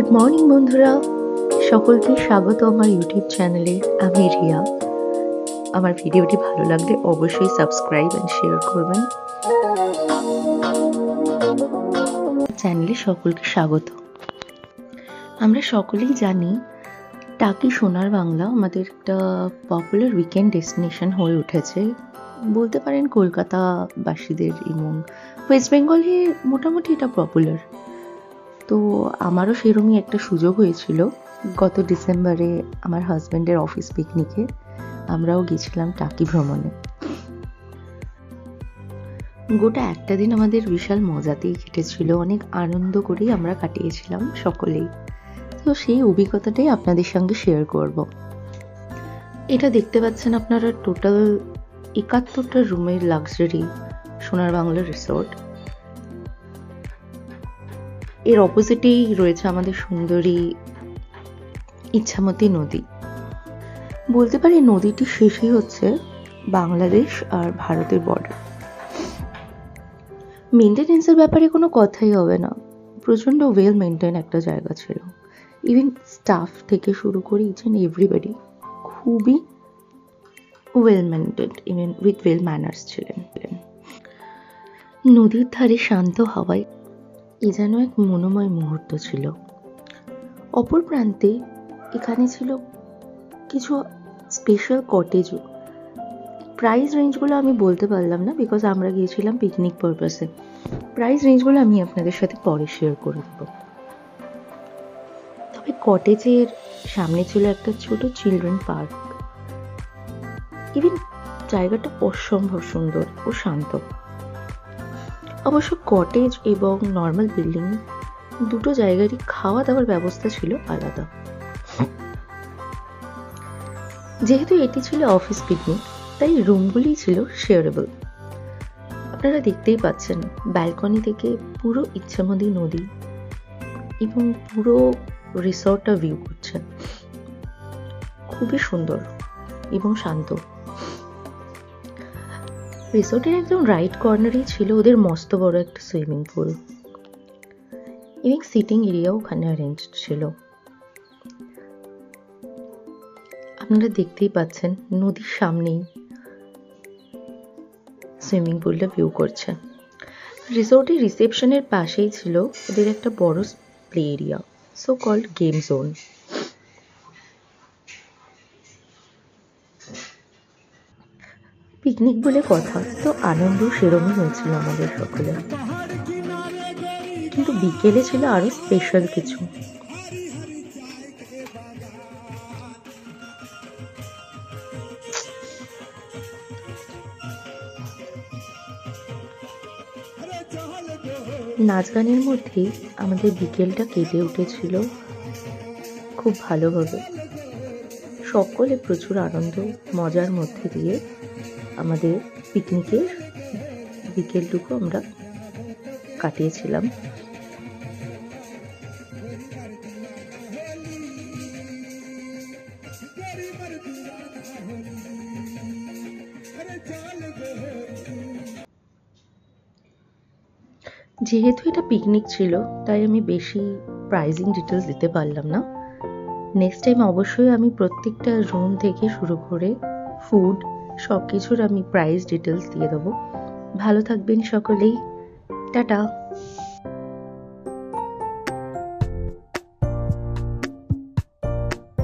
Good morning বন্ধুরা, সকলকে স্বাগত আমার ইউটিউব চ্যানেলে। আমি রিয়া। আমার ভিডিওটি ভালো লাগলে অবশ্যই সাবস্ক্রাইব এন্ড শেয়ার করবেন। চ্যানেলে সকলকে স্বাগত। আমরা সকলেই জানি টাকি সোনার বাংলা আমাদের একটা পপুলার উইকেন্ড ডেস্টিনেশন হয়ে উঠেছে। বলতে পারেন কলকাতাবাসীদের এবং ওয়েস্ট বেঙ্গলে মোটামুটি এটা পপুলার। তো আমারও সেরকমই একটা সুযোগ হয়েছিল গত ডিসেম্বরে আমার হাজব্যান্ডের অফিস পিকনিকে। আমরাও গেছিলাম টাকি ভ্রমণে। গোটা একটা দিন আমাদের বিশাল মজাতেই কেটেছিল, অনেক আনন্দ করেই আমরা কাটিয়েছিলাম সকলেই। তো সেই অভিজ্ঞতাটাই আপনাদের সঙ্গে শেয়ার করব। এটা দেখতে পাচ্ছেন আপনারা টোটাল ৭১টা রুমের লাক্সারি সোনার বাংলা রিসোর্ট। এর অপোজিটেই রয়েছে আমাদের সুন্দরী ইচ্ছামতি নদী। বলতে পারি নদীটি শেষই হচ্ছে বাংলাদেশ আর ভারতের বর্ডার। মেনটেনেন্সের ব্যাপারে কোনো কথাই হবে না, প্রচণ্ড ওয়েল মেনটেন একটা জায়গা ছিল। ইভেন স্টাফ থেকে শুরু করে ইচ অ্যান্ড এভরিবডি খুবই well maintain, even with well manners ছিলেন। নদীর ধারে শান্ত হাওয়ায় এ যেন এক মনোময় মুহূর্ত ছিল। অপর প্রান্তে এখানে ছিল কিছু স্পেশাল কটেজও। প্রাইস রেঞ্জগুলো আমি বলতে পারলাম না, বিকজ আমরা গিয়েছিলাম পিকনিক পারপাসে। প্রাইস রেঞ্জগুলো আমি আপনাদের সাথে পরে শেয়ার করে দেবো। তবে কটেজের সামনে ছিল একটা ছোট চিলড্রেন পার্ক। ইভেন জায়গাটা অসম্ভব সুন্দর ও শান্ত। অবশ্য কটেজ এবং নর্মাল বিল্ডিং দুটো জায়গারই খাওয়া দাওয়ার ব্যবস্থা ছিল আলাদা। যেহেতু এটি ছিল অফিস পিকনিক, তাই রুমগুলি ছিল শেয়ারেবল। আপনারা দেখতেই পাচ্ছেন ব্যালকনি থেকে পুরো ইচ্ছামতি নদী এবং পুরো রিসর্টটা ভিউ করছেন। খুবই সুন্দর এবং শান্ত। রিসর্টের একদম রাইট কর্নারেই ছিল ওদের মস্ত বড় একটা সুইমিং পুল এবং সিটিং এরিয়াও ওখানে অ্যারেঞ্জ ছিল। আপনারা দেখতেই পাচ্ছেন নদীর সামনেই সুইমিং পুলটা ভিউ করছে। রিসোর্টের রিসেপশনের পাশেই ছিল ওদের একটা বড় play area, so called game zone. Picnic বলে কথা, তো আনন্দ সেরকমই হয়েছিল আমাদের সকলে। কিন্তু বিকেলে ছিল আরো স্পেশাল কিছু। নাচ গানের মধ্যেই আমাদের বিকেলটা কেটে উঠেছিল খুব ভালোভাবে। সকলে প্রচুর আনন্দ মজার মধ্যে দিয়ে আমাদের পিকনিকের বিকেলটুকু আমরা কাটিয়েছিলাম। যেহেতু এটা পিকনিক ছিল, তাই আমি বেশি প্রাইজিং ডিটেলস দিতে পারলাম না। নেক্সট টাইম অবশ্যই আমি প্রত্যেকটা রুম থেকে শুরু করে ফুড সব কিছুর আমি প্রাইস ডিটেলস দিয়ে দেবো। ভালো থাকবেন সকলেই। টাটা।